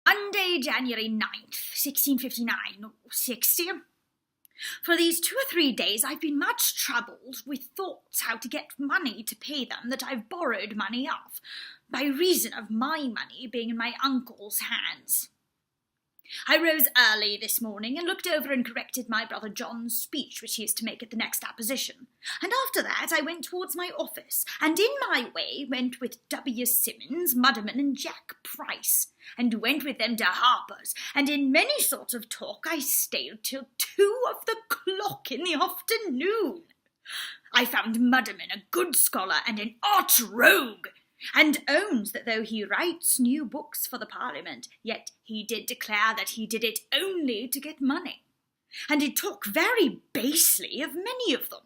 Monday, January 9th, 1659, or 60. For these 2 or 3 days I've been much troubled with thoughts how to get money to pay them that I've borrowed money of, by reason of my money being in my uncle's hands. I rose early this morning and looked over and corrected my brother John's speech which he is to make at the next apposition, and after that I went towards my office, and in my way went with W. Simmons, Mudderman, and Jack Price, and went with them to Harper's, and in many sorts of talk I stayed till 2 of the clock in the afternoon. I found Mudderman a good scholar and an arch rogue, and owns that though he writes new books for the Parliament, yet he did declare that he did it only to get money, and did talk very basely of many of them.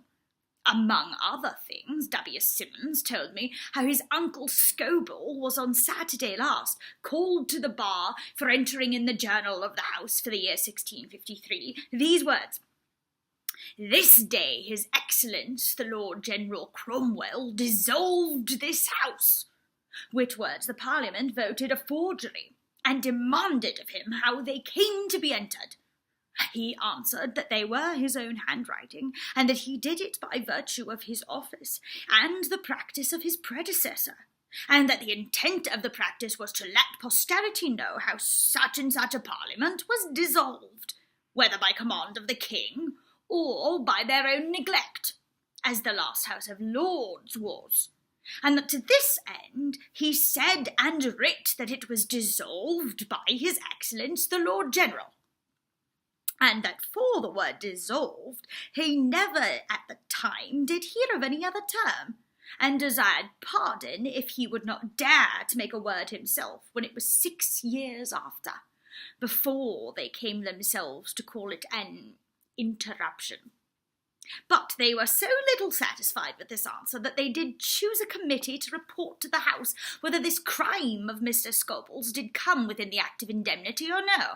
Among other things, W. Simmons told me how his uncle Scobell was on Saturday last called to the bar for entering in the journal of the House for the year 1653 these words: "This day His Excellence the Lord General Cromwell dissolved this House," which words the Parliament voted a forgery, and demanded of him how they came to be entered. He answered that they were his own handwriting, and that he did it by virtue of his office, and the practice of his predecessor, and that the intent of the practice was to let posterity know how such and such a Parliament was dissolved, whether by command of the King, or by their own neglect, as the last House of Lords was, and that to this end he said and writ that it was dissolved by his Excellence the Lord General, and that for the word dissolved he never at the time did hear of any other term, and desired pardon if he would not dare to make a word himself when it was 6 years after, before they came themselves to call it an interruption. But they were so little satisfied with this answer that they did choose a committee to report to the House whether this crime of Mr. Scobell's did come within the Act of Indemnity or no.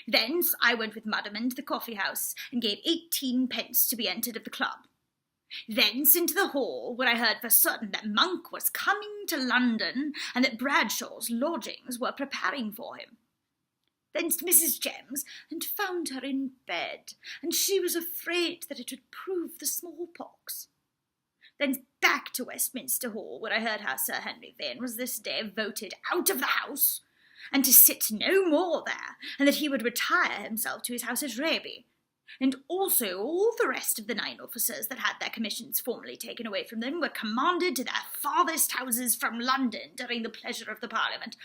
Thence I went with Mudderman to the coffee-house, and gave 18 pence to be entered of the club. Thence into the hall, where I heard for certain that Monk was coming to London, and that Bradshaw's lodgings were preparing for him. Thence to Mrs. Jem's, and found her in bed, and she was afraid that it would prove the smallpox. Thence back to Westminster Hall, where I heard how Sir Henry Vane was this day voted out of the House, and to sit no more there, and that he would retire himself to his house at Raby, and also all the rest of the 9 officers that had their commissions formerly taken away from them were commanded to their farthest houses from London during the pleasure of the Parliament.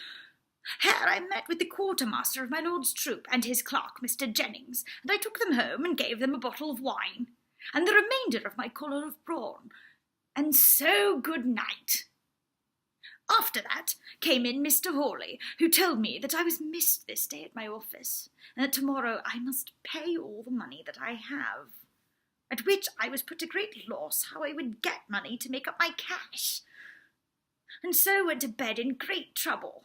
Here I met with the quartermaster of my lord's troop and his clerk, Mr. Jennings, and I took them home and gave them a bottle of wine, and the remainder of my collar of brawn, and so good night. After that came in Mr. Hawley, who told me that I was missed this day at my office, and that tomorrow I must pay all the money that I have, at which I was put to great loss how I would get money to make up my cash, and so went to bed in great trouble.